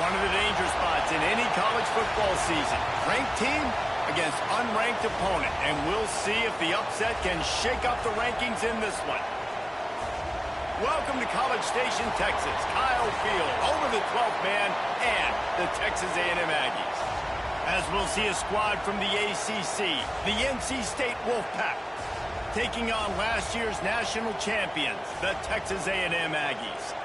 One of the danger spots in any college football season. Ranked team against unranked opponent. And we'll see if the upset can shake up the rankings in this one. Welcome to College Station, Texas. Kyle Field over the 12th man and the Texas A&M Aggies. As we'll see a squad from the ACC, the NC State Wolfpack, taking on last year's national champions, the Texas A&M Aggies.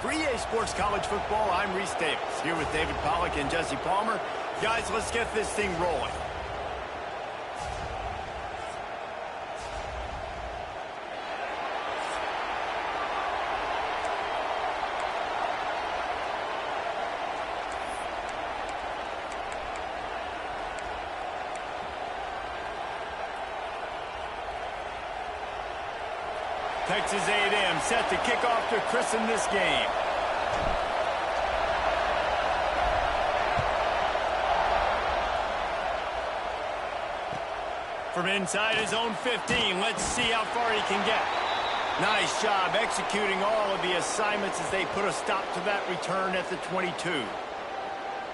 For EA Sports College Football, I'm Reese Davis, here with David Pollack and Jesse Palmer. Guys, let's get this thing rolling. Texas A&M set to kick off to christen this game. From inside his own 15, let's see how far he can get. Nice job executing all of the assignments as they put a stop to that return at the 22.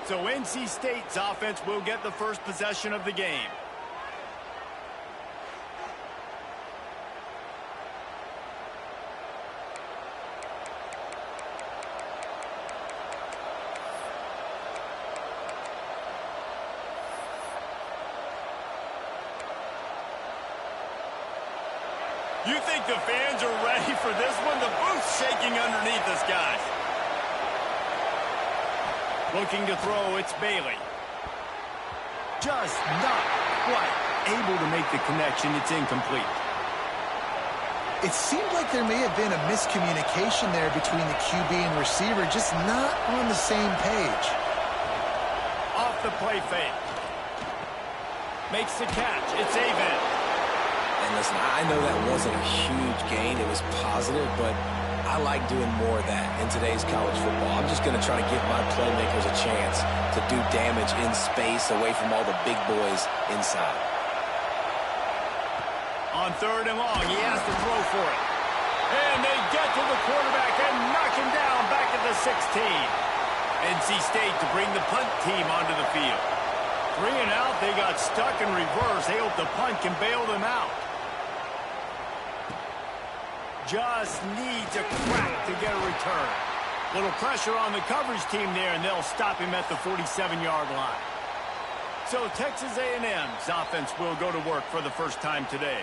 So NC State's offense will get the first possession of the game. You think the fans are ready for this one? The booth's shaking underneath us, guys. Looking to throw, it's Bailey. Just not quite able to make the connection. It's incomplete. It seemed like there may have been a miscommunication there between the QB and receiver, just not on the same page. Off the play fake. Makes the catch. It's Avent. And listen, I know that wasn't a huge gain. It was positive, but I like doing more of that in today's college football. I'm just going to try to give my playmakers a chance to do damage in space away from all the big boys inside. On 3rd and long, he has to throw for it. And they get to the quarterback and knock him down back at the 16. NC State to bring the punt team onto the field. 3 and out, they got stuck in reverse. They hope the punt can bail them out. Just needs a crack to get a return. Little pressure on the coverage team there, and they'll stop him at the 47-yard line. So Texas A&M's offense will go to work for the first time today.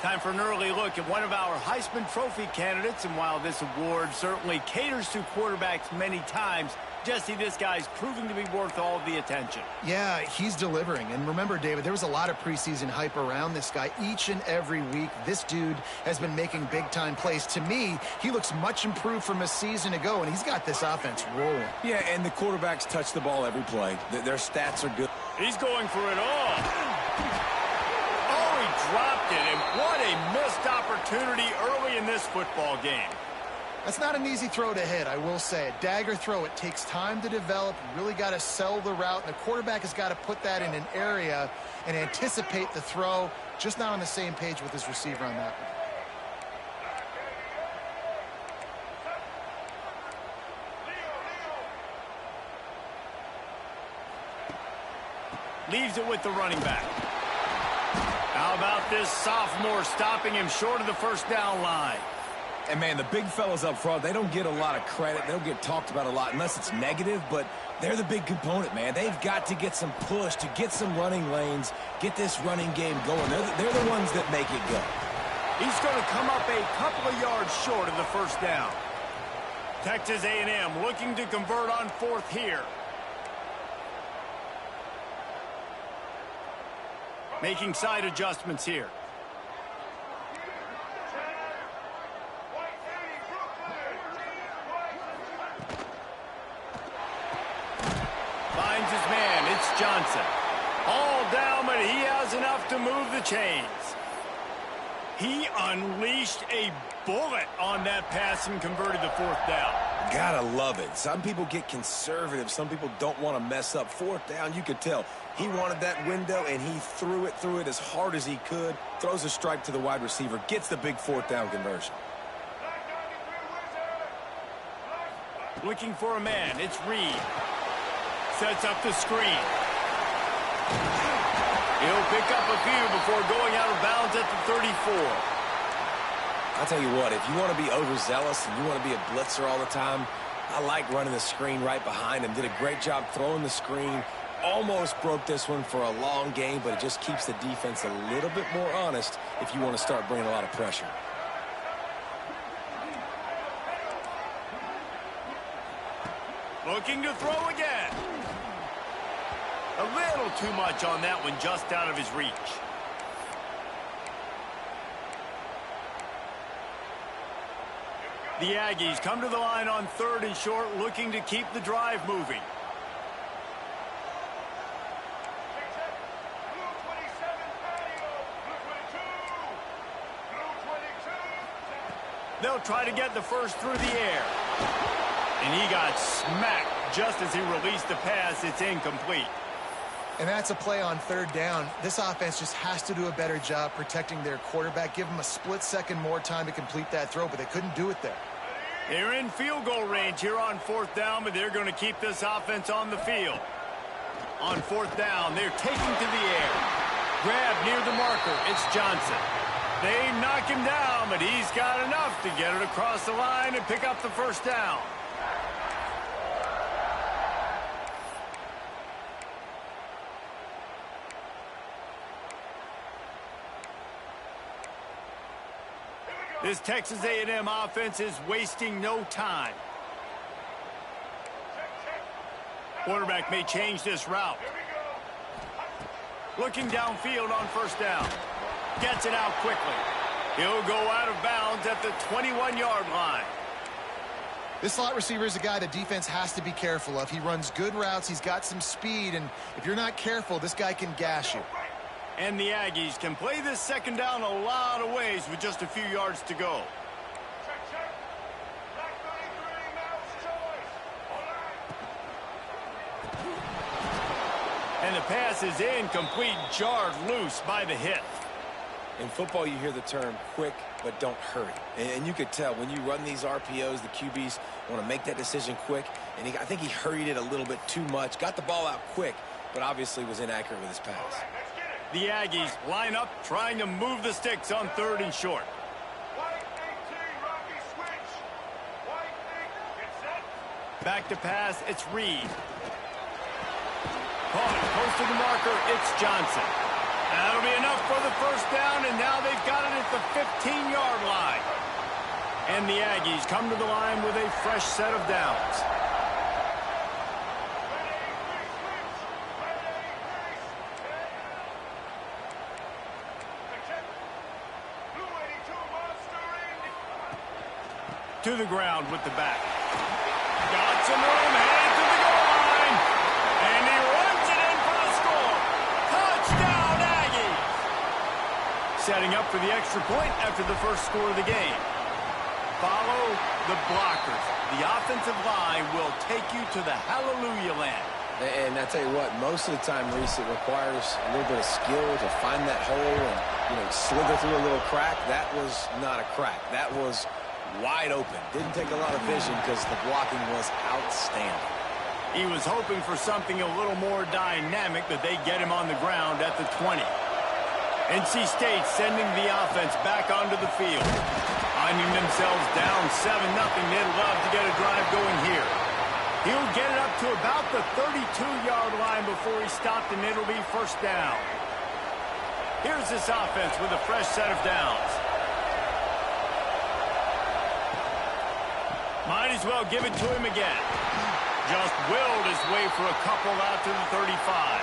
Time for an early look at one of our Heisman Trophy candidates, and while this award certainly caters to quarterbacks many times, Jesse, this guy's proving to be worth all of the attention. Yeah, he's delivering. And remember, David, there was a lot of preseason hype around this guy each and every week. This dude has been making big-time plays. To me, he looks much improved from a season ago, and he's got this offense rolling. Yeah, and the quarterbacks touch the ball every play. Their stats are good. He's going for it all. Oh, he dropped it, and what a missed opportunity early in this football game. That's not an easy throw to hit, I will say. A dagger throw, it takes time to develop. You really got to sell the route, and the quarterback has got to put that in an area and anticipate the throw. Just not on the same page with his receiver on that one. Leaves it with the running back. How about this sophomore stopping him short of the first down line? And, man, the big fellas up front, they don't get a lot of credit. They don't get talked about a lot unless it's negative, but they're the big component, man. They've got to get some push, to get some running lanes, get this running game going. They're the ones that make it go. He's going to come up a couple of yards short of the first down. Texas A&M looking to convert on 4th here. Making side adjustments here. Finds his man. It's Johnson. All down, but he has enough to move the chains. He unleashed a bullet on that pass and converted the 4th down. Gotta love it. Some people get conservative. Some people don't want to mess up. 4th down, you could tell. He wanted that window, and he threw it as hard as he could. Throws a strike to the wide receiver. Gets the big 4th down conversion. Looking for a man. It's Reed. Sets up the screen. He'll pick up a few before going out of bounds at the 34. I'll tell you what, if you want to be overzealous and you want to be a blitzer all the time, I like running the screen right behind him. Did a great job throwing the screen. Almost broke this one for a long game, but it just keeps the defense a little bit more honest if you want to start bringing a lot of pressure. Looking to throw again. A little too much on that one, just out of his reach. The Aggies come to the line on 3rd and short, looking to keep the drive moving. They'll try to get the first through the air. And he got smacked just as he released the pass. It's incomplete. And that's a play on 3rd down. This offense just has to do a better job protecting their quarterback. Give him a split second more time to complete that throw, but they couldn't do it there. They're in field goal range here on 4th down, but they're going to keep this offense on the field. On 4th down, they're taking to the air. Grab near the marker. It's Johnson. They knock him down, but he's got enough to get it across the line and pick up the first down. This Texas A&M offense is wasting no time. Quarterback may change this route. Looking downfield on 1st down. Gets it out quickly. He'll go out of bounds at the 21-yard line. This slot receiver is a guy the defense has to be careful of. He runs good routes. He's got some speed, and if you're not careful, this guy can gash you. And the Aggies can play this 2nd down a lot of ways with just a few yards to go. And the pass is incomplete, jarred loose by the hit. In football, you hear the term quick, but don't hurry. And you could tell when you run these RPOs, the QBs want to make that decision quick. And I think he hurried it a little bit too much. Got the ball out quick, but obviously was inaccurate with his pass. The Aggies line up, trying to move the sticks on 3rd and short. Back to pass, it's Reed. Caught it, close to the marker, it's Johnson. That'll be enough for the first down, and now they've got it at the 15-yard line. And the Aggies come to the line with a fresh set of downs. To the ground with the back. Got some room, headed to the goal line. And he runs it in for the score. Touchdown, Aggies! Setting up for the extra point after the first score of the game. Follow the blockers. The offensive line will take you to the hallelujah land. And I tell you what, most of the time, Reese, it requires a little bit of skill to find that hole and, slither through a little crack. That was not a crack. That was wide open. Didn't take a lot of vision because the blocking was outstanding. He was hoping for something a little more dynamic, but they get him on the ground at the 20. NC State sending the offense back onto the field. Finding themselves down 7-0, they'd love to get a drive going here. He'll get it up to about the 32-yard line before he stopped, and it'll be first down. Here's this offense with a fresh set of downs. Might as well give it to him again. Just willed his way for a couple out to the 35.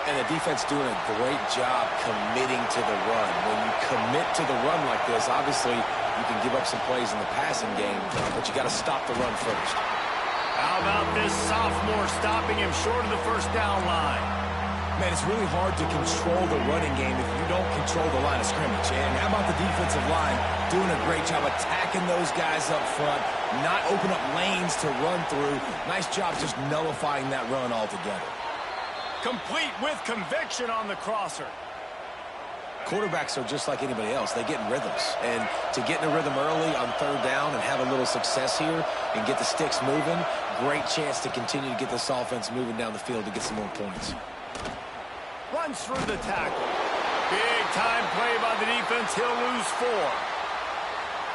And the defense doing a great job committing to the run. When you commit to the run like this, obviously you can give up some plays in the passing game, but you got to stop the run first. How about this sophomore stopping him short of the first down line? Man, it's really hard to control the running game if you don't control the line of scrimmage. And how about the defensive line doing a great job attacking those guys up front, not open up lanes to run through. Nice job just nullifying that run altogether. Complete with conviction on the crosser. quarterbacks are just like anybody else. They get in rhythms. And to get in a rhythm early on third down and have a little success here and get the sticks moving, great chance to continue to get this offense moving down the field to get some more points. Runs through the tackle. Big time play by the defense. He'll lose 4.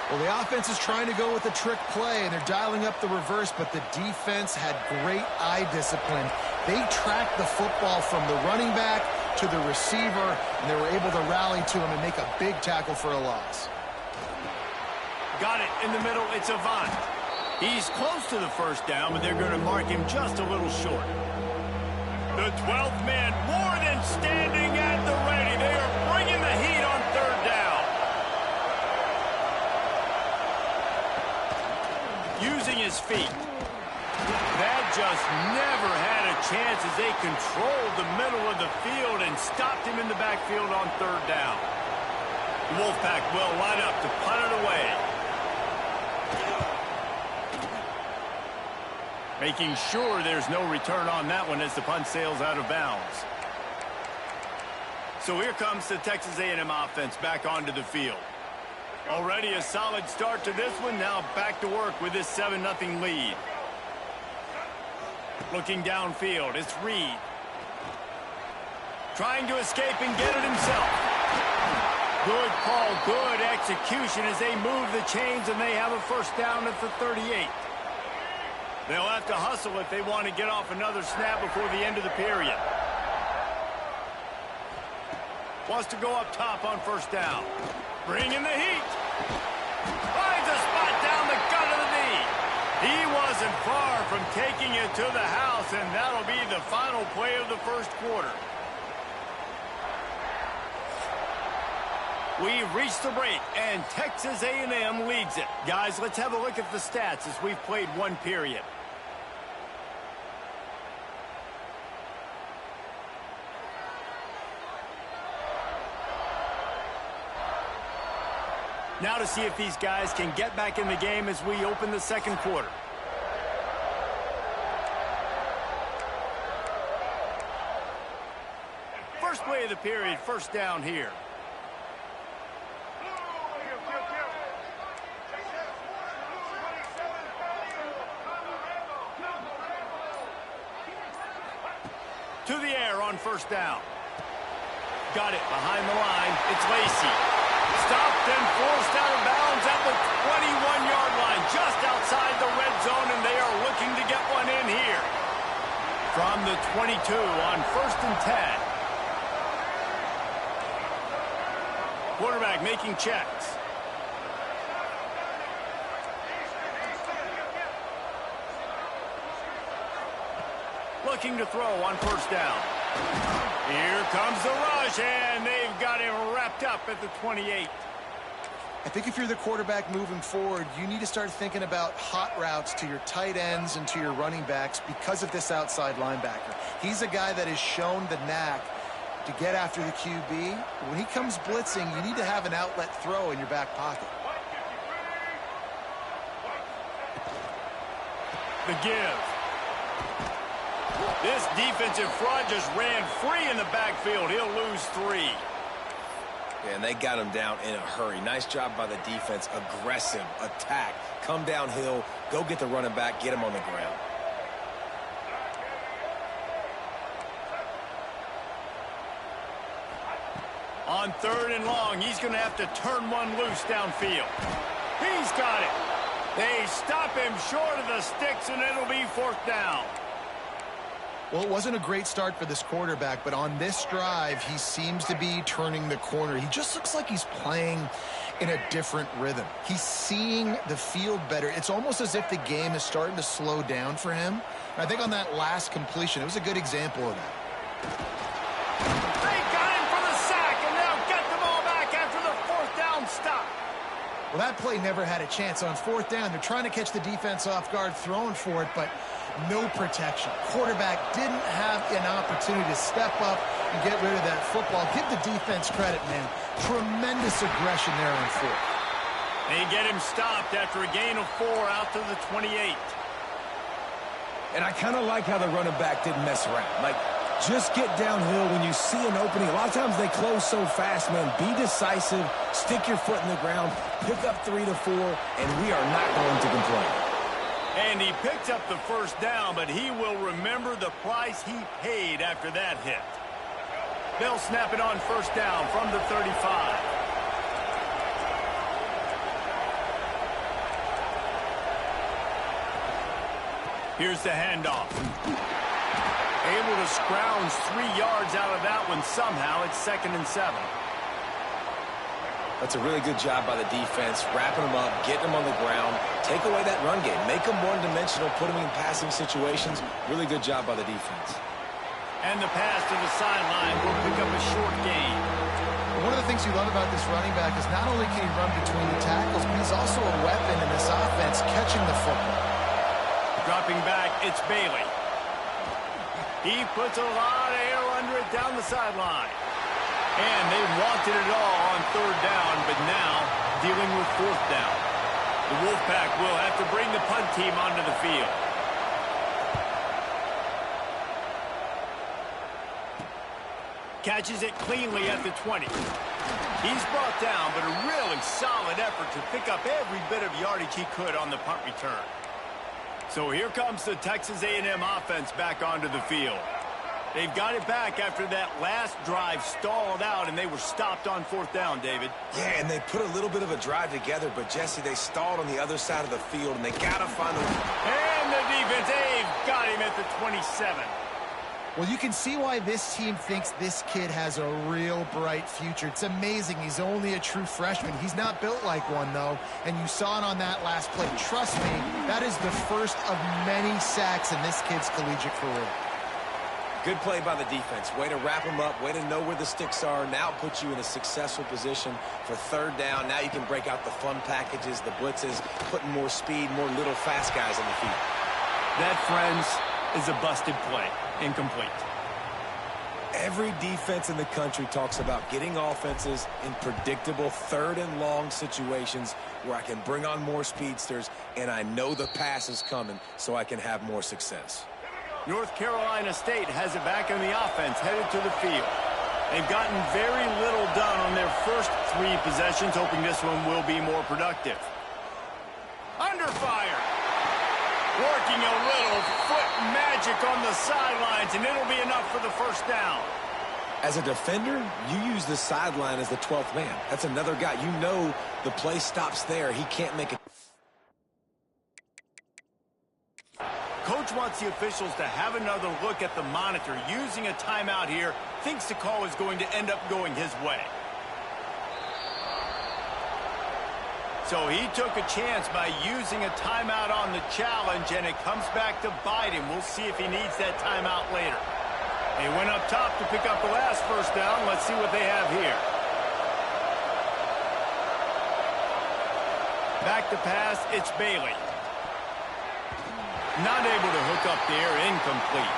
Well, the offense is trying to go with a trick play, and they're dialing up the reverse, but the defense had great eye discipline. They tracked the football from the running back to the receiver, and they were able to rally to him and make a big tackle for a loss. Got it in the middle. It's Avant. He's close to the first down, but they're going to mark him just a little short. The 12th man more than standing at the ready. They are bringing the heat on third down. Using his feet. That just never had a chance as they controlled the middle of the field and stopped him in the backfield on third down. The Wolfpack will line up to punt it away. Making sure there's no return on that one as the punt sails out of bounds. So here comes the Texas A&M offense back onto the field. Already a solid start to this one. Now back to work with this 7-0 lead. Looking downfield, it's Reed. Trying to escape and get it himself. Good call, good execution as they move the chains and they have a first down at the 38. They'll have to hustle if they want to get off another snap before the end of the period. Wants to go up top on first down. Bring in the heat. Finds a spot down the gut of the knee. He wasn't far from taking it to the house, and that'll be the final play of the first quarter. We've reached the break, and Texas A&M leads it. Guys, let's have a look at the stats as we've played one period. Now to see if these guys can get back in the game as we open the second quarter. First play of the period, first down here. To the air on first down. Got it behind the line. It's Lacey. Stopped and forced out of bounds at the 21-yard line, just outside the red zone, and they are looking to get one in here. From the 22 on first and 10. Quarterback making checks. Looking to throw on first down. Here comes the rush, and they've got him wrapped up at the 28. I think if you're the quarterback moving forward, you need to start thinking about hot routes to your tight ends and to your running backs because of this outside linebacker. He's a guy that has shown the knack to get after the QB. When he comes blitzing, you need to have an outlet throw in your back pocket. The give. This defensive front just ran free in the backfield. He'll lose 3. Yeah, and they got him down in a hurry. Nice job by the defense. Aggressive attack. Come downhill. Go get the running back. Get him on the ground. On third and long, he's going to have to turn one loose downfield. He's got it. They stop him short of the sticks, and it'll be fourth down. Well, it wasn't a great start for this quarterback, but on this drive, he seems to be turning the corner. He just looks like he's playing in a different rhythm. He's seeing the field better. It's almost as if the game is starting to slow down for him. And I think on that last completion, it was a good example of that. They got him for the sack, and they'll get the ball back after the fourth down stop. Well, that play never had a chance. On fourth down, they're trying to catch the defense off guard, throwing for it, but no protection. Quarterback didn't have an opportunity to step up and get rid of that football. Give the defense credit, man. Tremendous aggression there on fourth. They get him stopped after a gain of 4 out to the 28. And I kind of like how the running back didn't mess around. Like, Just get downhill when you see an opening. A lot of times they close so fast, man. Be decisive, stick your foot in the ground, pick up 3 to 4, and we are not going to complain. And he picked up the first down, but he will remember the price he paid after that hit. They'll snap it on first down from the 35. Here's the handoff. Able to scrounge 3 yards out of that one somehow. It's 2nd and 7. That's a really good job by the defense, wrapping them up, getting them on the ground, take away that run game, make them one-dimensional, put them in passing situations. Really good job by the defense. And the pass to the sideline will pick up a short gain. One of the things you love about this running back is not only can he run between the tackles, but he's also a weapon in this offense catching the football. Dropping back, it's Bailey. He puts a lot of air under it down the sideline. And they wanted it all on 3rd down, but now dealing with 4th down. The Wolfpack will have to bring the punt team onto the field. Catches it cleanly at the 20. He's brought down, but a really solid effort to pick up every bit of yardage he could on the punt return. So here comes the Texas A&M offense back onto the field. They've got it back after that last drive stalled out, and they were stopped on 4th down, David. Yeah, and they put a little bit of a drive together, but, Jesse, they stalled on the other side of the field, and they got to find a... And the defense, they've got him at the 27. Well, you can see why this team thinks this kid has a real bright future. It's amazing. He's only a true freshman. He's not built like one, though, and you saw it on that last play. Trust me, that is the first of many sacks in this kid's collegiate career. Good play by the defense. Way to wrap them up. Way to know where the sticks are. Now puts you in a successful position for 3rd down. Now you can break out the fun packages, the blitzes, putting more speed, more little fast guys on the field. That, friends, is a busted play. Incomplete. Every defense in the country talks about getting offenses in predictable 3rd and long situations where I can bring on more speedsters and I know the pass is coming so I can have more success. North Carolina State has it back in the offense, headed to the field. They've gotten very little done on their first 3 possessions, hoping this one will be more productive. Under fire. Working a little foot magic on the sidelines, and it'll be enough for the first down. As a defender, you use the sideline as the 12th man. That's another guy. You know the play stops there. He can't make it. Coach wants the officials to have another look at the monitor. Using a timeout here, thinks the call is going to end up going his way. So he took a chance by using a timeout on the challenge, and it comes back to bite him. We'll see if he needs that timeout later. They went up top to pick up the last first down. Let's see what they have here. Back to pass, it's Bailey. Not able to hook up there, incomplete.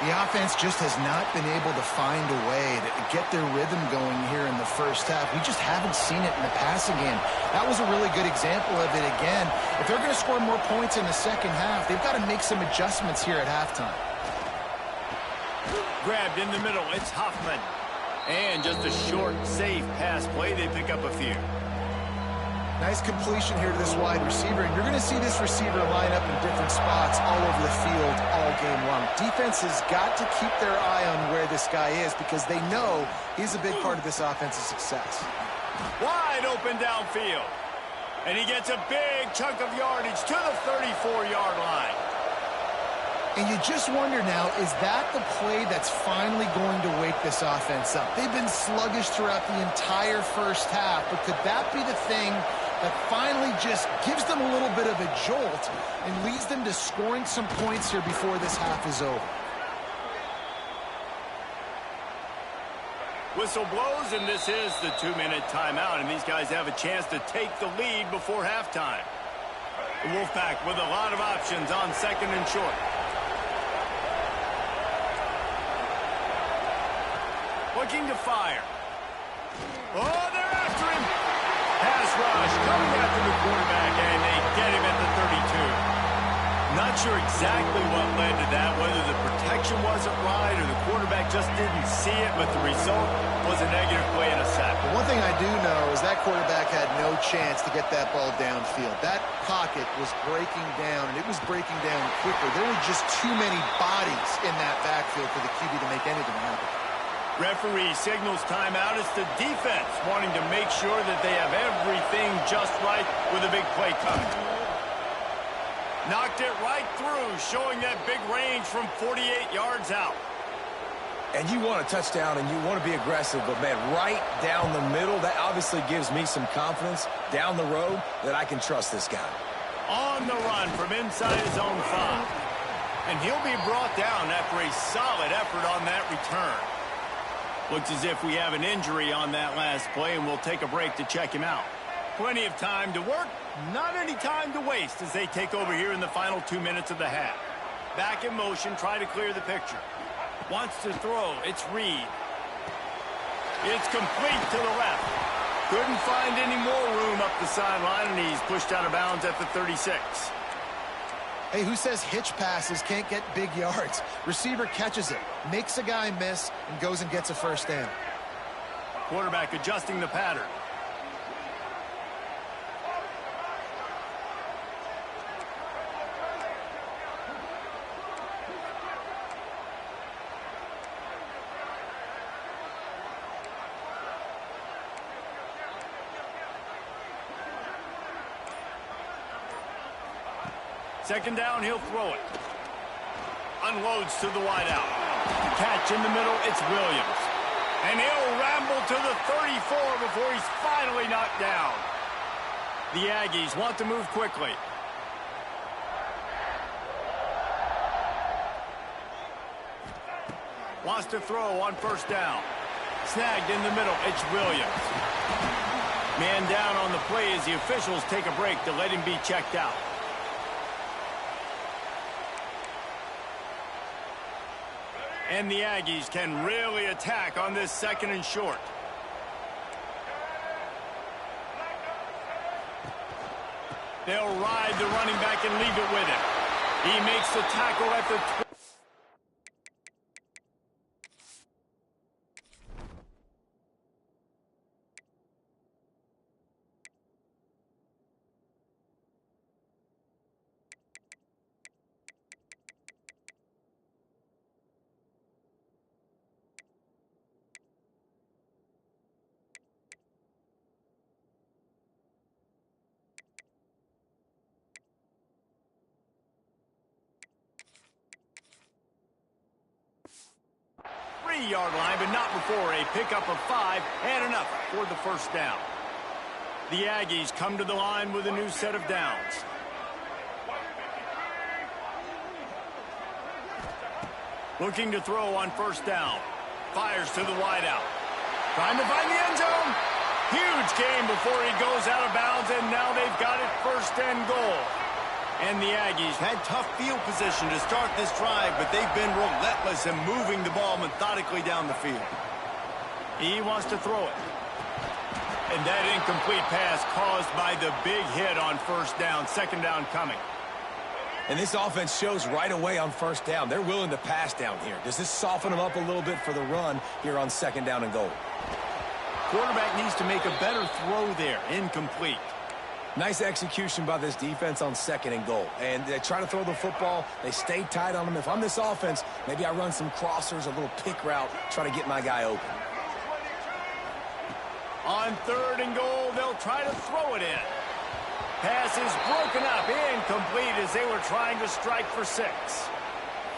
The offense just has not been able to find a way to get their rhythm going here in the first half. We just haven't seen it in the passing game. That was a really good example of it again. If they're going to score more points in the second half, they've got to make some adjustments here at halftime. Grabbed in the middle, it's Hoffman. And just a short, safe pass play. They pick up a few. Nice completion here to this wide receiver, and you're going to see this receiver line up in different spots all over the field all game long. Defense has got to keep their eye on where this guy is because they know he's a big part of this offense's success. Wide open downfield. And he gets a big chunk of yardage to the 34-yard line. And you just wonder now, is that the play that's finally going to wake this offense up? They've been sluggish throughout the entire first half, but could that be the thing that finally just gives them a little bit of a jolt and leads them to scoring some points here before this half is over? Whistle blows, and this is the 2-minute timeout, and these guys have a chance to take the lead before halftime. The Wolfpack with a lot of options on 2nd and short. Looking to fire. Oh, they're after him. Pass rush coming after the quarterback, and they get him at the 32. Not sure exactly what led to that, whether the protection wasn't right or the quarterback just didn't see it, but the result was a negative play and a sack. But one thing I do know is that quarterback had no chance to get that ball downfield. That pocket was breaking down, and it was breaking down quickly. There were just too many bodies in that backfield for the QB to make anything happen. Referee signals timeout. It's the defense wanting to make sure that they have everything just right with a big play coming. Knocked it right through, showing that big range from 48 yards out. And you want a touchdown and you want to be aggressive, but, man, right down the middle, that obviously gives me some confidence down the road that I can trust this guy. On the run from inside his own 5. And he'll be brought down after a solid effort on that return. Looks as if we have an injury on that last play, and we'll take a break to check him out. Plenty of time to work, not any time to waste as they take over here in the final 2 minutes of the half. Back in motion, try to clear the picture. Wants to throw, it's Reed. It's complete to the left. Couldn't find any more room up the sideline, and he's pushed out of bounds at the 36. Hey, who says hitch passes can't get big yards? Receiver catches it, makes a guy miss, and goes and gets a first down. Quarterback adjusting the pattern. Second down, he'll throw it. Unloads to the wideout. Catch in the middle, it's Williams. And he'll ramble to the 34 before he's finally knocked down. The Aggies want to move quickly. Wants to throw on first down. Snagged in the middle, it's Williams. Man down on the play as the officials take a break to let him be checked out. And the Aggies can really attack on this second and short. They'll ride the running back and leave it with him. He makes the tackle at the 20. Yard line, but not before a pickup of 5 and enough for the first down. The Aggies come to the line with a new set of downs. Looking to throw on first down. Fires to the wideout. Trying to find the end zone. Huge gain before he goes out of bounds, and now they've got it first and goal. And the Aggies had tough field position to start this drive, but they've been relentless in moving the ball methodically down the field. He wants to throw it. And that incomplete pass caused by the big hit on first down. Second down coming. And this offense shows right away on first down. They're willing to pass down here. Does this soften them up a little bit for the run here on second down and goal? Quarterback needs to make a better throw there. Incomplete. Nice execution by this defense on second and goal. And they try to throw the football. They stay tight on them. If I'm this offense, maybe I run some crossers, a little pick route, try to get my guy open. On third and goal, they'll try to throw it in. Pass is broken up, incomplete as they were trying to strike for 6.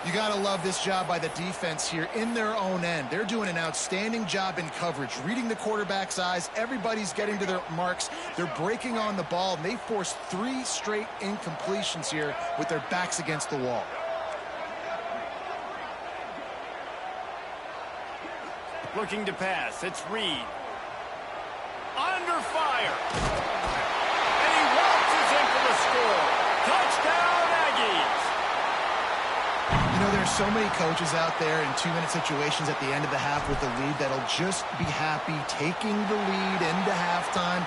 You got to love this job by the defense here in their own end. They're doing an outstanding job in coverage, reading the quarterback's eyes. Everybody's getting to their marks. They're breaking on the ball, and they forced 3 straight incompletions here with their backs against the wall. Looking to pass, it's Reed. Under fire. And he waltzes in for the score. Touchdown, Aggies. You know, there's so many coaches out there in 2-minute situations at the end of the half with the lead that'll just be happy taking the lead into halftime,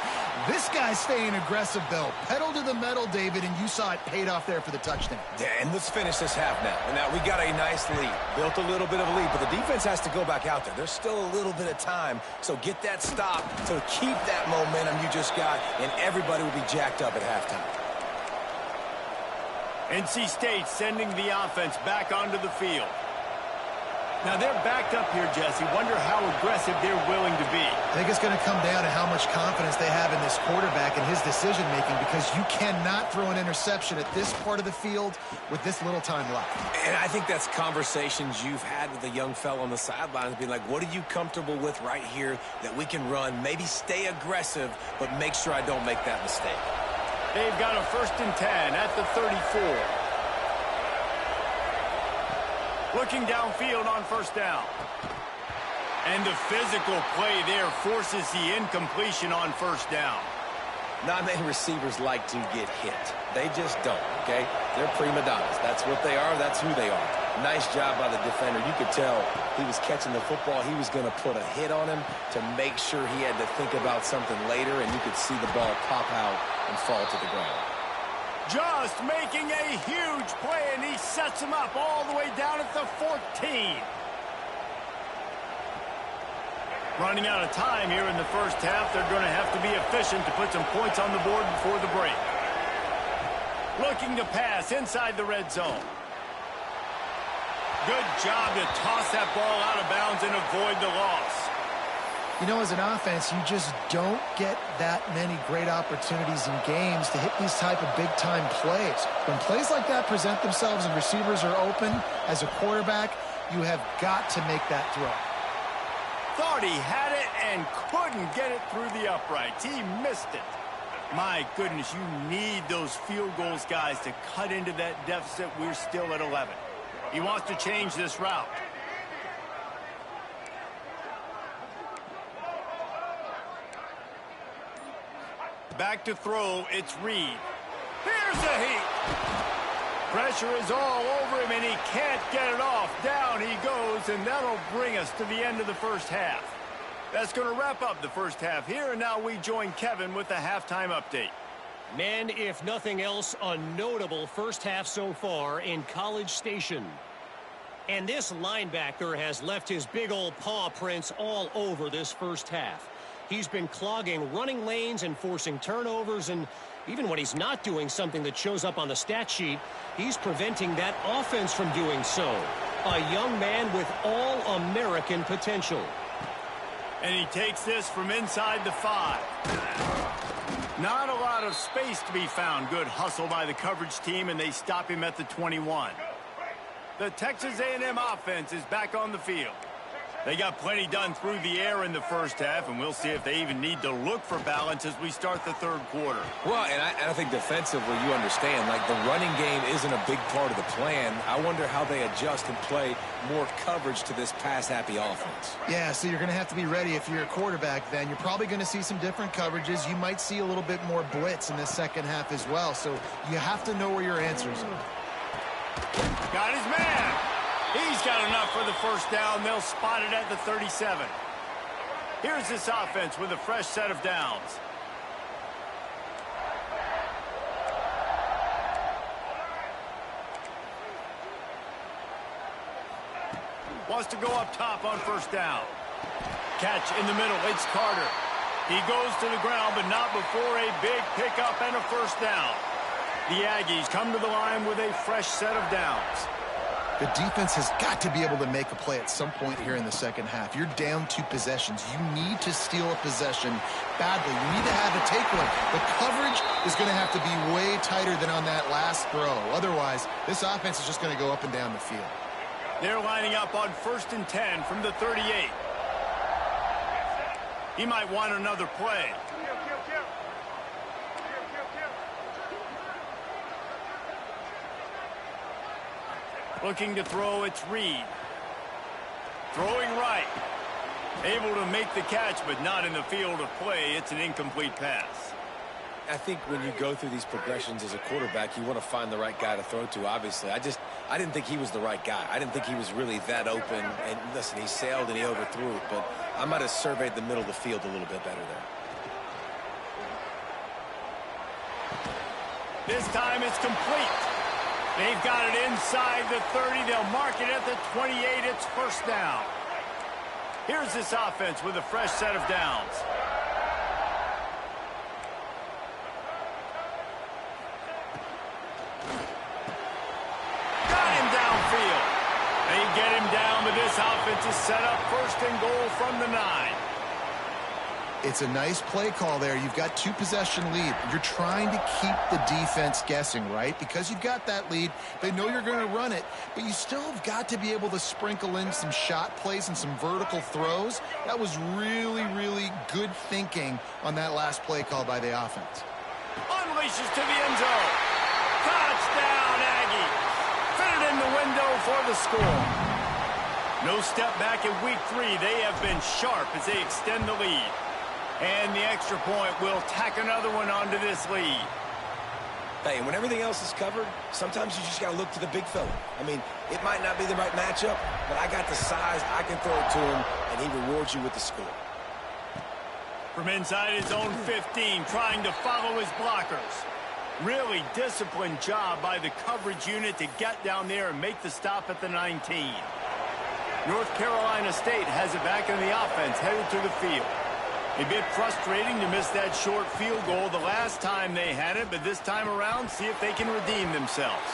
This guy's staying aggressive, though. Pedal to the metal, David, and you saw it paid off there for the touchdown. Yeah, and let's finish this half now. And now we got a nice lead. Built a little bit of a lead, but the defense has to go back out there. There's still a little bit of time, so get that stop to keep that momentum you just got, and everybody will be jacked up at halftime. NC State sending the offense back onto the field. Now they're backed up here, Jesse. Wonder how aggressive they're willing to be. I think it's going to come down to how much confidence they have in this quarterback and his decision-making, because you cannot throw an interception at this part of the field with this little time left. And I think that's conversations you've had with a young fellow on the sidelines, being like, what are you comfortable with right here that we can run? Maybe stay aggressive, but make sure I don't make that mistake. They've got a 1st and 10 at the 34. Looking downfield on 1st down. And the physical play there forces the incompletion on 1st down. Not many receivers like to get hit. They just don't, okay? They're prima donnas. That's what they are. That's who they are. Nice job by the defender. You could tell he was catching the football. He was going to put a hit on him to make sure he had to think about something later, and you could see the ball pop out and fall to the ground. Just making a huge play, and he sets him up all the way down at the 14. Running out of time here in the 1st half. They're going to have to be efficient to put some points on the board before the break. Looking to pass inside the red zone. Good job to toss that ball out of bounds and avoid the loss. You know, as an offense, you just don't get that many great opportunities in games to hit these type of big-time plays. When plays like that present themselves and receivers are open, as a quarterback, you have got to make that throw. Thought he had it and couldn't get it through the uprights. He missed it. My goodness, you need those field goals, guys, to cut into that deficit. We're still at 11. He wants to change this route. Back to throw, it's Reed. Here's the heat. Pressure is all over him, and he can't get it off. Down he goes, and that'll bring us to the end of the 1st half. That's going to wrap up the 1st half here, and now we join Kevin with the halftime update. Man, if nothing else, a notable 1st half so far in College Station. And this linebacker has left his big old paw prints all over this 1st half. He's been clogging running lanes and forcing turnovers, and even when he's not doing something that shows up on the stat sheet, he's preventing that offense from doing so. A young man with all-American potential. And he takes this from inside the 5. Not a lot of space to be found. Good hustle by the coverage team, and they stop him at the 21. The Texas A&M offense is back on the field. They got plenty done through the air in the 1st half, and we'll see if they even need to look for balance as we start the 3rd quarter. Well, and I think defensively, you understand, like, the running game isn't a big part of the plan. I wonder how they adjust and play more coverage to this pass-happy offense. Yeah, so you're going to have to be ready if you're a quarterback then. You're probably going to see some different coverages. You might see a little bit more blitz in the 2nd half as well, so you have to know where your answers are. Got his man. He's got enough for the 1st down. They'll spot it at the 37. Here's this offense with a fresh set of downs. Wants to go up top on 1st down. Catch in the middle. It's Carter. He goes to the ground, but not before a big pickup and a 1st down. The Aggies come to the line with a fresh set of downs. The defense has got to be able to make a play at some point here in the 2nd half. You're down 2 possessions. You need to steal a possession badly. You need to have a takeaway. The coverage is going to have to be way tighter than on that last throw. Otherwise, this offense is just going to go up and down the field. They're lining up on 1st and 10 from the 38. He might want another play. Looking to throw, it's Reed. Throwing right. Able to make the catch, but not in the field of play. It's an incomplete pass. I think when you go through these progressions as a quarterback, you want to find the right guy to throw to, obviously. I didn't think he was the right guy. I didn't think he was really that open. And listen, he sailed and he overthrew it, but I might have surveyed the middle of the field a little bit better there. This time it's complete. They've got it inside the 30. They'll mark it at the 28. It's first down. Here's this offense with a fresh set of downs. Got him downfield. They get him down, but this offense is set up first and goal from the 9. It's a nice play call there. You've got 2-possession lead. You're trying to keep the defense guessing, right? Because you've got that lead. They know you're going to run it, but you still have got to be able to sprinkle in some shot plays and some vertical throws. That was really, really good thinking on that last play call by the offense. Unleashes to the end zone. Touchdown, Aggie. Fit it in the window for the score. No step back in week 3. They have been sharp as they extend the lead. And the extra point will tack another one onto this lead. Hey, and when everything else is covered, sometimes you just got to look to the big fella. I mean, it might not be the right matchup, but I got the size, I can throw it to him, and he rewards you with the score. From inside his own 15, trying to follow his blockers. Really disciplined job by the coverage unit to get down there and make the stop at the 19. North Carolina State has it back in the offense, headed to the field. A bit frustrating to miss that short field goal the last time they had it, but this time around, see if they can redeem themselves.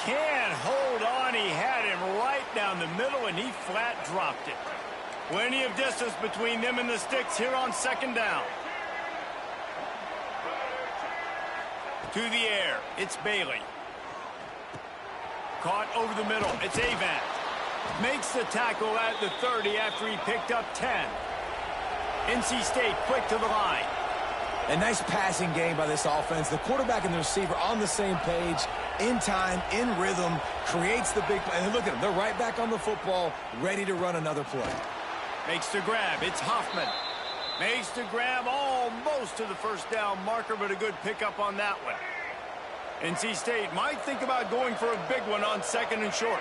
Can't hold on. He had him right down the middle, and he flat dropped it. Plenty of distance between them and the sticks here on second down. To the air, it's Bailey. Caught over the middle, it's Avant. Makes the tackle at the 30 after he picked up 10. NC State quick to the line. A nice passing game by this offense. The quarterback and the receiver on the same page, in time, in rhythm, creates the big play. And look at them. They're right back on the football, ready to run another play. Makes the grab. It's Hoffman. Makes the grab almost to the first down marker, but a good pickup on that one. NC State might think about going for a big one on second and short.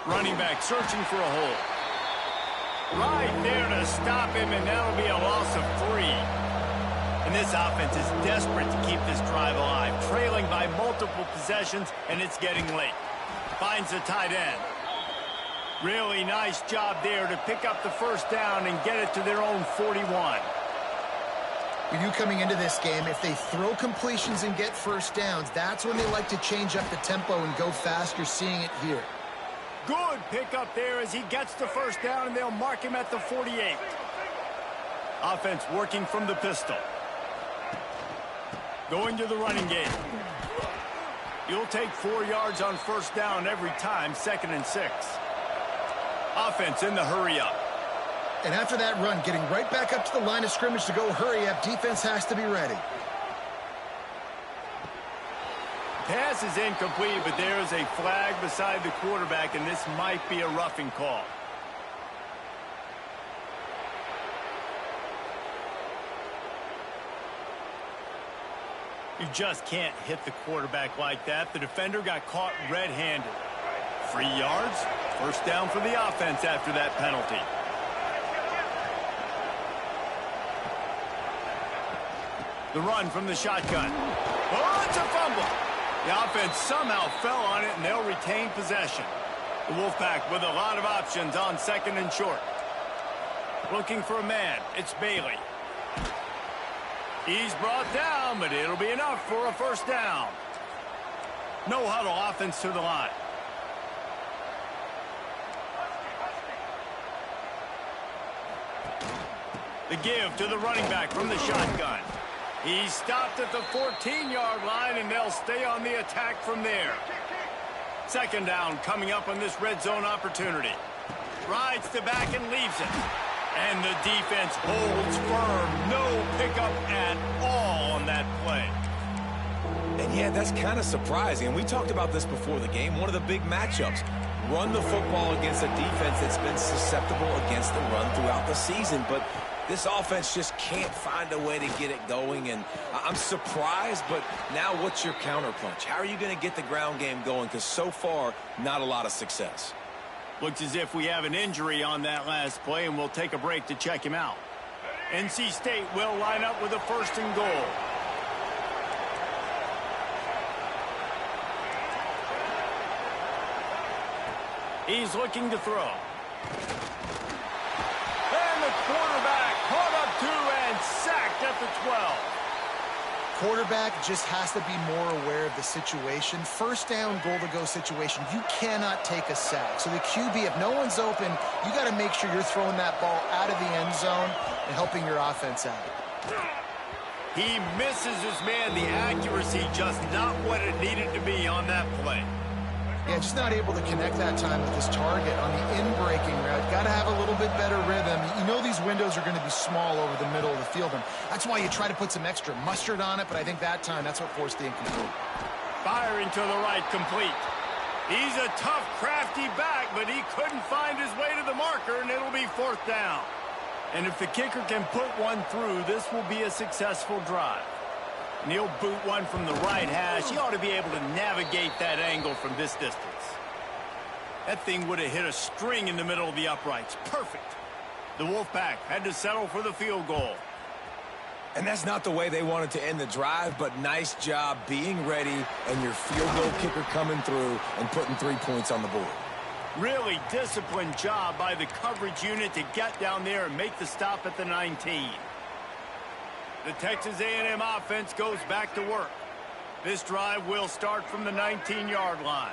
Running back searching for a hole. Right there to stop him, and that'll be a loss of 3. And this offense is desperate to keep this drive alive, trailing by multiple possessions, and it's getting late. Finds the tight end. Really nice job there to pick up the first down and get it to their own 41. We knew coming into this game, if they throw completions and get first downs, that's when they like to change up the tempo and go fast. You're seeing it here. Good pickup there as he gets the first down, and they'll mark him at the 48. Offense working from the pistol. Going to the running game. You'll take 4 yards on first down every time, 2nd and 6. Offense in the hurry up. And after that run, getting right back up to the line of scrimmage to go hurry up, defense has to be ready. Pass is incomplete, but there is a flag beside the quarterback, and this might be a roughing call. You just can't hit the quarterback like that. The defender got caught red-handed. 3 yards, first down for the offense after that penalty. The run from the shotgun. Oh, it's a fumble. The offense somehow fell on it, and they'll retain possession. The Wolfpack with a lot of options on second and short. Looking for a man. It's Bailey. He's brought down, but it'll be enough for a first down. No huddle offense to the line. The give to the running back from the shotgun. He stopped at the 14-yard line, and they'll stay on the attack from there. Second down coming up on this red zone opportunity. Rides the back and leaves it. And the defense holds firm. No pickup at all on that play. And yeah, that's kind of surprising. And we talked about this before the game. One of the big matchups. Run the football against a defense that's been susceptible against the run throughout the season. But this offense just can't find a way to get it going. And I'm surprised, but now what's your counterpunch? How are you going to get the ground game going? Because so far, not a lot of success. Looks as if we have an injury on that last play, and we'll take a break to check him out. NC State will line up with a 1st and goal. He's looking to throw. And the quarterback caught up to and sacked at the 12. Quarterback just has to be more aware of the situation. 1st down, goal-to-go situation. You cannot take a sack. So the QB, if no one's open, you got to make sure you're throwing that ball out of the end zone and helping your offense out. He misses his man. The accuracy just not what it needed to be on that play. Yeah, just not able to connect that time with his target on the in-breaking route. Got to have a little bit better rhythm. You know these windows are going to be small over the middle of the field, and that's why you try to put some extra mustard on it, but I think that time that's what forced the incomplete. Firing to the right, complete. He's a tough, crafty back, but he couldn't find his way to the marker, and it'll be 4th down. And if the kicker can put one through, this will be a successful drive. And he'll boot one from the right hash. He ought to be able to navigate that angle from this distance. That thing would have hit a string in the middle of the uprights. Perfect. The Wolfpack had to settle for the field goal. And that's not the way they wanted to end the drive, but nice job being ready and your field goal kicker coming through and putting 3 points on the board. Really disciplined job by the coverage unit to get down there and make the stop at the 19. The Texas A&M offense goes back to work. This drive will start from the 19-yard line.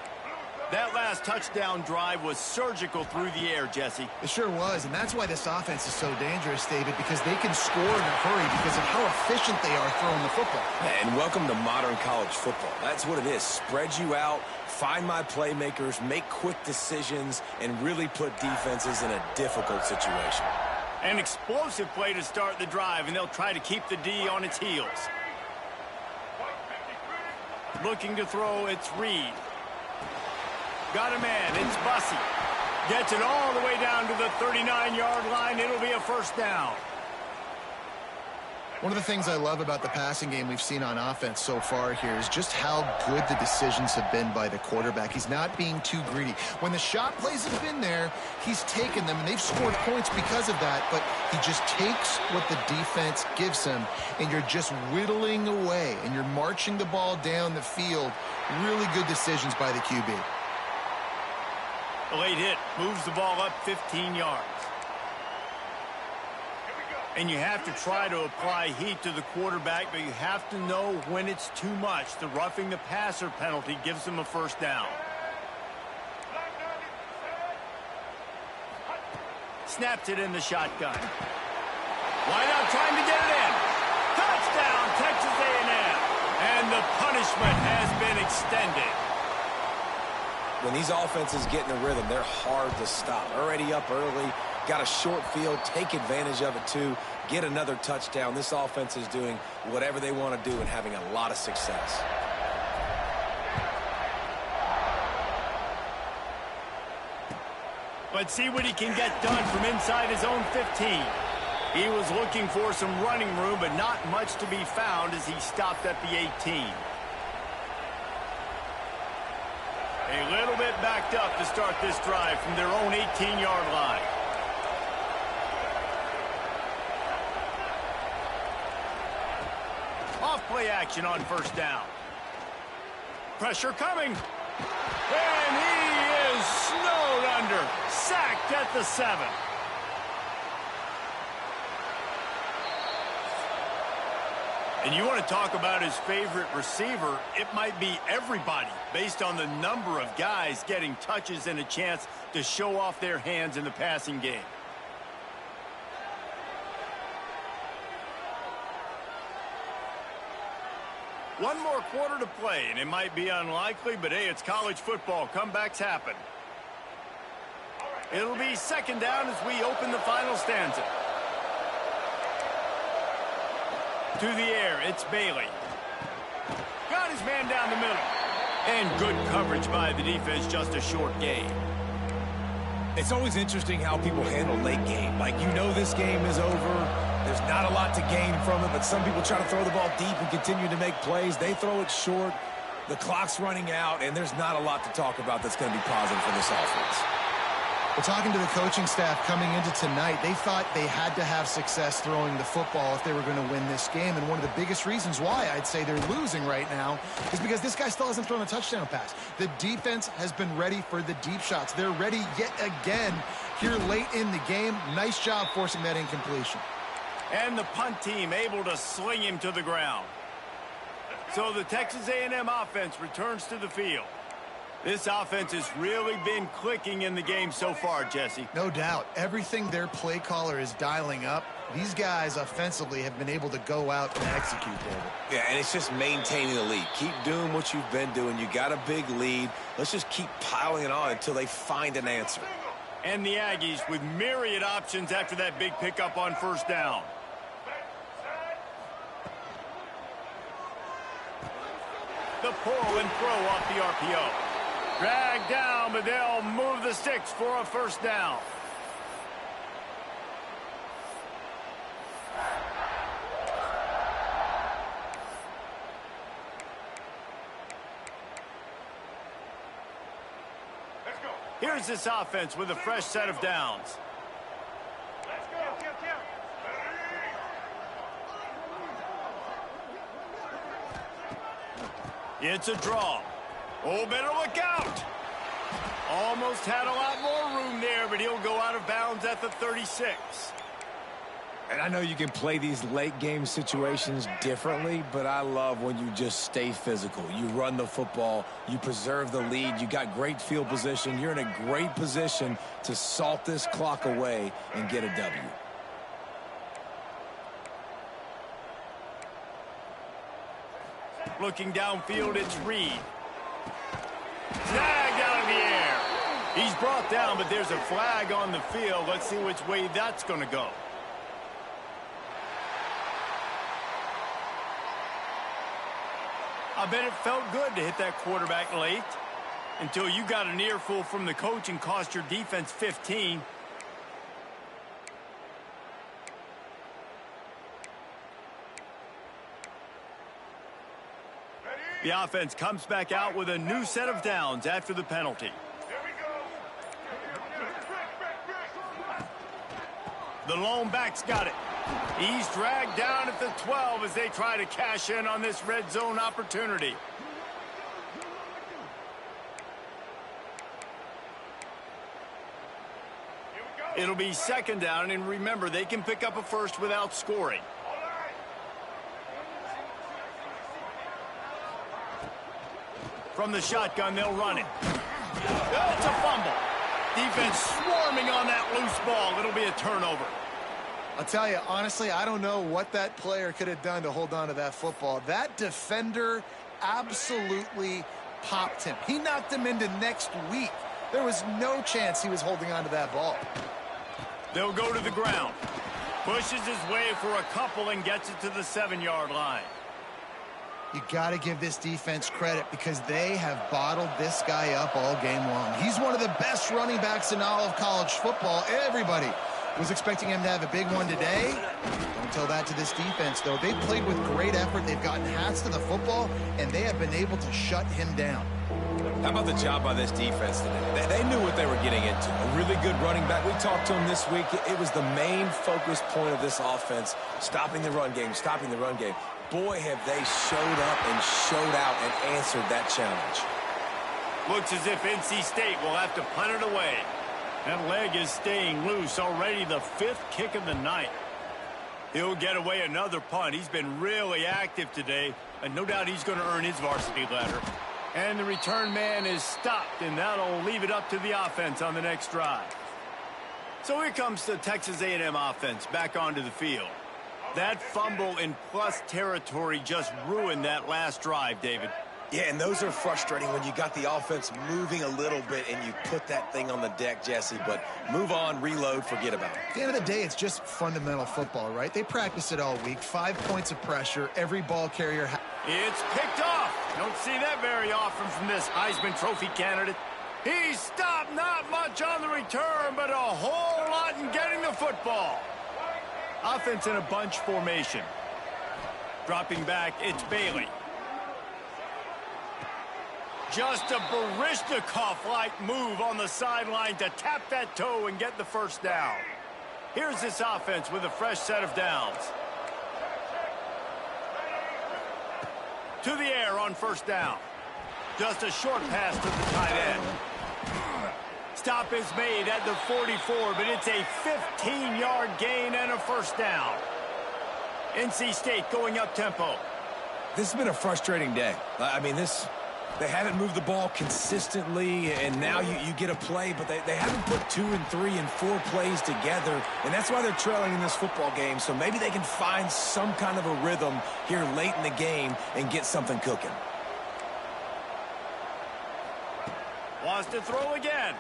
That last touchdown drive was surgical through the air, Jesse. It sure was, and that's why this offense is so dangerous, David, because they can score in a hurry because of how efficient they are throwing the football. And welcome to modern college football. That's what it is. Spread you out, find my playmakers, make quick decisions, and really put defenses in a difficult situation. An explosive play to start the drive, and they'll try to keep the D on its heels. Looking to throw, it's Reed. Got a man, it's Bussey. Gets it all the way down to the 39-yard line. It'll be a 1st down. One of the things I love about the passing game we've seen on offense so far here is just how good the decisions have been by the quarterback. He's not being too greedy. When the shot plays have been there, he's taken them, and they've scored points because of that, but he just takes what the defense gives him, and you're just whittling away, and you're marching the ball down the field. Really good decisions by the QB. The late hit moves the ball up 15 yards. And you have to try to apply heat to the quarterback, but you have to know when it's too much. The roughing the passer penalty gives them a 1st down. Snaps it in the shotgun. Wide out trying to get it in. Touchdown, Texas A&M. And the punishment has been extended. When these offenses get in a rhythm, they're hard to stop. Already up early, got a short field, take advantage of it too, get another touchdown. This offense is doing whatever they want to do and having a lot of success. Let's see what he can get done from inside his own 15. He was looking for some running room, but not much to be found as he stopped at the 18. A little bit backed up to start this drive from their own 18-yard line. Off play action on 1st down. Pressure coming. And he is snowed under. Sacked at the 7. And you want to talk about his favorite receiver, it might be everybody based on the number of guys getting touches and a chance to show off their hands in the passing game. One more quarter to play, and it might be unlikely, but hey, it's college football. Comebacks happen. It'll be 2nd down as we open the final stanza. To the air, it's Bailey. Got his man down the middle. And good coverage by the defense, just a short gain. It's always interesting how people handle late game. Like, you know this game is over. There's not a lot to gain from it, but some people try to throw the ball deep and continue to make plays. They throw it short. The clock's running out, and there's not a lot to talk about that's going to be positive for this offense. Well, talking to the coaching staff coming into tonight, they thought they had to have success throwing the football if they were going to win this game. And one of the biggest reasons why I'd say they're losing right now is because this guy still hasn't thrown a touchdown pass. The defense has been ready for the deep shots. They're ready yet again here late in the game. Nice job forcing that incompletion. And the punt team able to sling him to the ground. So the Texas A&M offense returns to the field. This offense has really been clicking in the game so far, Jesse. No doubt. Everything their play caller is dialing up, these guys offensively have been able to go out and execute, David. Yeah, and it's just maintaining the lead. Keep doing what you've been doing. You got a big lead. Let's just keep piling it on until they find an answer. And the Aggies with myriad options after that big pickup on first down. The pull and throw off the RPO. Drag down, but they'll move the sticks for a first down. Here's this offense with a fresh set of downs. It's a draw. Oh, better look out. Almost had a lot more room there, but he'll go out of bounds at the 36. And I know you can play these late game situations differently, but I love when you just stay physical. You run the football, you preserve the lead, you got great field position. You're in a great position to salt this clock away and get a W. Looking downfield, it's Reed. Snagged out of the air. He's brought down, but there's a flag on the field. Let's see which way that's going to go. I bet it felt good to hit that quarterback late until you got an earful from the coach and cost your defense 15. The offense comes back out with a new set of downs after the penalty. The lone back's got it. He's dragged down at the 12 as they try to cash in on this red zone opportunity. It'll be second down, and remember, they can pick up a first without scoring. From the shotgun, they'll run it. It's a fumble. Defense swarming on that loose ball. It'll be a turnover. I'll tell you, honestly, I don't know what that player could have done to hold on to that football. That defender absolutely popped him. He knocked him into next week. There was no chance he was holding on to that ball. They'll go to the ground. Pushes his way for a couple and gets it to the 7-yard line. You got to give this defense credit because they have bottled this guy up all game long. He's one of the best running backs in all of college football. Everybody was expecting him to have a big one today. Don't tell that to this defense, though. They've played with great effort. They've gotten hats to the football, and they have been able to shut him down. How about the job by this defense today? They knew what they were getting into. A really good running back. We talked to him this week. It was the main focus point of this offense, stopping the run game, stopping the run game. Boy, have they showed up and showed out and answered that challenge. Looks as if NC State will have to punt it away. That leg is staying loose. Already the 5th kick of the night. He'll get away another punt. He's been really active today, and no doubt he's going to earn his varsity letter. And the return man is stopped, and that'll leave it up to the offense on the next drive. So here comes the Texas A&M offense back onto the field. That fumble in plus territory just ruined that last drive, David. Yeah, and those are frustrating when you got the offense moving a little bit and you put that thing on the deck, Jesse. But move on, reload, forget about it. At the end of the day, it's just fundamental football, right? They practice it all week. 5 points of pressure. Every ball carrier. It's picked off. Don't see that very often from this Heisman Trophy candidate. He stopped, not much on the return, but a whole lot in getting the football. Offense in a bunch formation. Dropping back, it's Bailey. Just a Baryshnikov-like move on the sideline to tap that toe and get the first down. Here's this offense with a fresh set of downs. To the air on first down. Just a short pass to the tight end. Stop is made at the 44, but it's a 15-yard gain and a first down. NC State going up tempo. This has been a frustrating day. I mean, they haven't moved the ball consistently, and now you get a play, but they haven't put 2 and 3 and 4 plays together, and that's why they're trailing in this football game. So maybe they can find some kind of a rhythm here late in the game and get something cooking. Wants to throw again.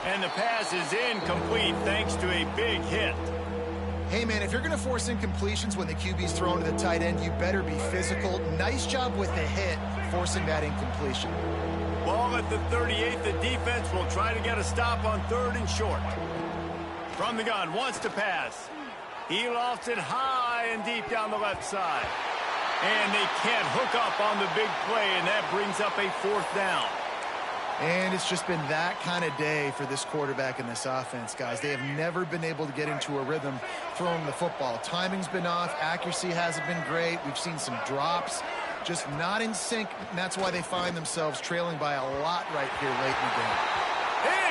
And the pass is incomplete thanks to a big hit. Hey, man, if you're going to force incompletions when the QB's thrown to the tight end, you better be physical. Nice job with the hit, forcing that incompletion. Ball at the 38. The defense will try to get a stop on 3rd and short. From the gun, wants to pass. He lofts it high and deep down the left side. And they can't hook up on the big play, and that brings up a 4th down. And it's just been that kind of day for this quarterback and this offense, guys. They have never been able to get into a rhythm throwing the football. Timing's been off. Accuracy hasn't been great. We've seen some drops, just not in sync, and that's why they find themselves trailing by a lot right here late in the game.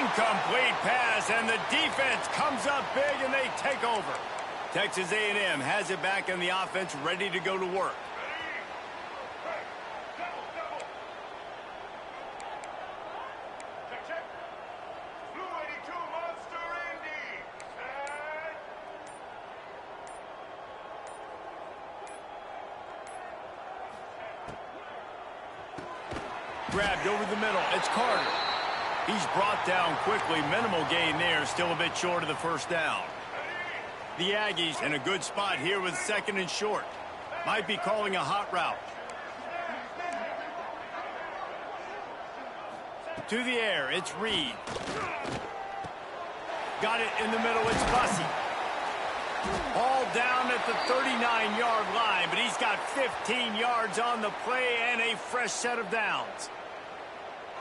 Incomplete pass, and the defense comes up big, and they take over. Texas A&M has it back in the offense, ready to go to work. Grabbed over the middle. It's Carter. He's brought down quickly. Minimal gain there. Still a bit short of the first down. The Aggies in a good spot here with 2nd and short. Might be calling a hot route. To the air. It's Reed. Got it in the middle. It's Bussey. All down at the 39-yard line, but he's got 15 yards on the play and a fresh set of downs.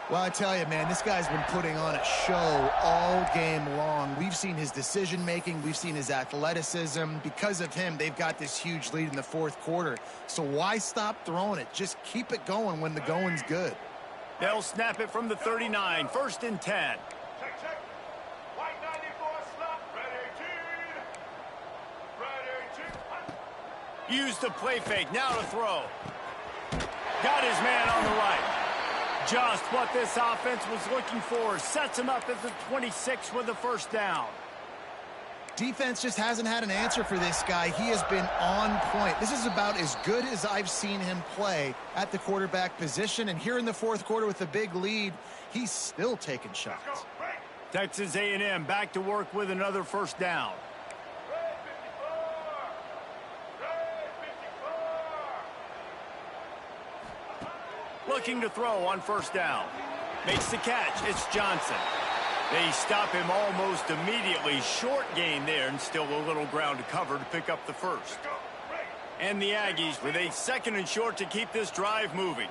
Well, I tell you, man, this guy's been putting on a show all game long. We've seen his decision-making. We've seen his athleticism. Because of him, they've got this huge lead in the 4th quarter. So why stop throwing it? Just keep it going when the going's good. They'll snap it from the 39. 1st and 10. White 94 slot. Ready, Use the play fake. Now to throw. Got his man on the right. Just what this offense was looking for. Sets him up at the 26 with the first down. Defense just hasn't had an answer for this guy. He has been on point. This is about as good as I've seen him play at the quarterback position. And here in the 4th quarter with a big lead, he's still taking shots. Texas A&M back to work with another first down. Looking to throw on first down. Makes the catch. It's Johnson. They stop him almost immediately. Short gain there, and still a little ground to cover to pick up the first. And the Aggies with a 2nd and short to keep this drive moving.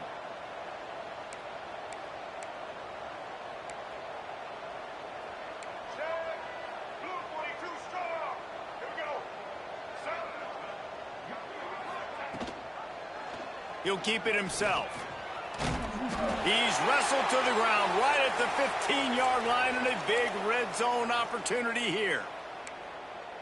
He'll keep it himself. He's wrestled to the ground right at the 15-yard line, and a big red zone opportunity here.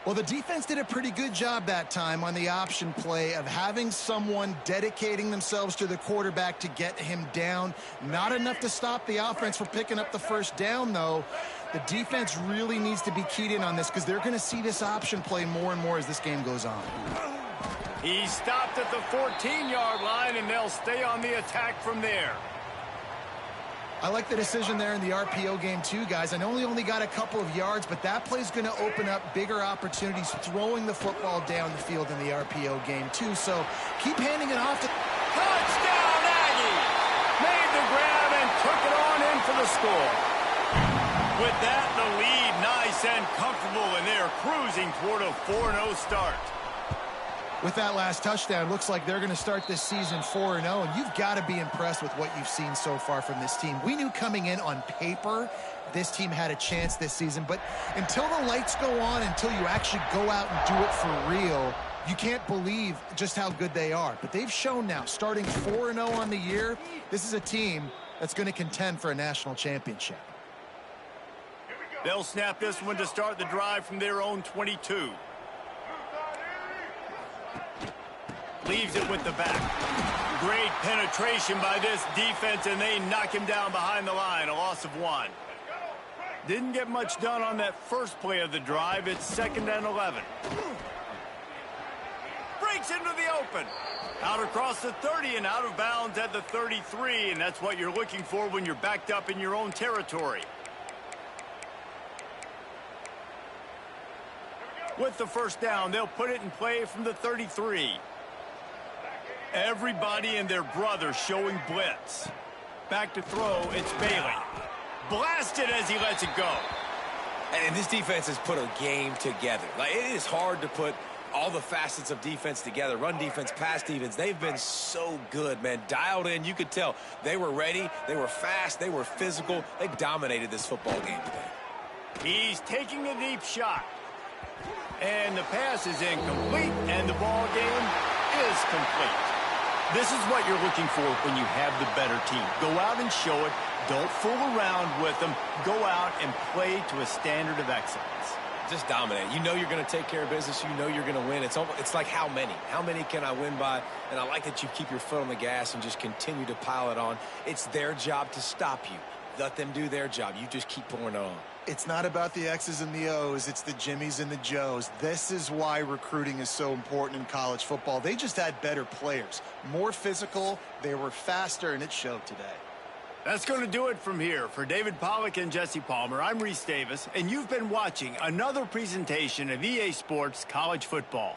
Well, the defense did a pretty good job that time on the option play of having someone dedicating themselves to the quarterback to get him down. Not enough to stop the offense from picking up the first down, though. The defense really needs to be keyed in on this because they're going to see this option play more and more as this game goes on. He stopped at the 14-yard line, and they'll stay on the attack from there. I like the decision there in the RPO game too, guys. I know he only got a couple of yards, but that play's going to open up bigger opportunities throwing the football down the field in the RPO game too. So keep handing it off to... Touchdown, Aggie! Made the grab and took it on in for the score. With that, the lead nice and comfortable, and they're cruising toward a 4-0 start. With that last touchdown, looks like they're going to start this season 4-0, and you've got to be impressed with what you've seen so far from this team. We knew coming in on paper this team had a chance this season, but until the lights go on, until you actually go out and do it for real, you can't believe just how good they are. But they've shown now, starting 4-0 on the year, this is a team that's going to contend for a national championship. They'll snap this one to start the drive from their own 22. Leaves it with the back. Great penetration by this defense, and they knock him down behind the line. A loss of 1. Didn't get much done on that first play of the drive. It's 2nd and 11. Breaks into the open. Out across the 30 and out of bounds at the 33, and that's what you're looking for when you're backed up in your own territory. With the first down, they'll put it in play from the 33. Everybody and their brother showing blitz. Back to throw, it's Bailey. Blasted as he lets it go. And this defense has put a game together. Like, it is hard to put all the facets of defense together. Run defense, pass defense. They've been so good, man. Dialed in. You could tell they were ready. They were fast. They were physical. They dominated this football game today. He's taking a deep shot. And the pass is incomplete, and the ball game is complete. This is what you're looking for when you have the better team. Go out and show it. Don't fool around with them. Go out and play to a standard of excellence. Just dominate. You know you're going to take care of business. You know you're going to win. It's like how many? How many can I win by? And I like that you keep your foot on the gas and just continue to pile it on. It's their job to stop you. Let them do their job. You just keep pouring it on. It's not about the X's and the O's. It's the Jimmies and the Joes. This is why recruiting is so important in college football. They just had better players, more physical. They were faster, and it showed today. That's going to do it from here. For David Pollack and Jesse Palmer, I'm Reese Davis, and you've been watching another presentation of EA Sports College Football.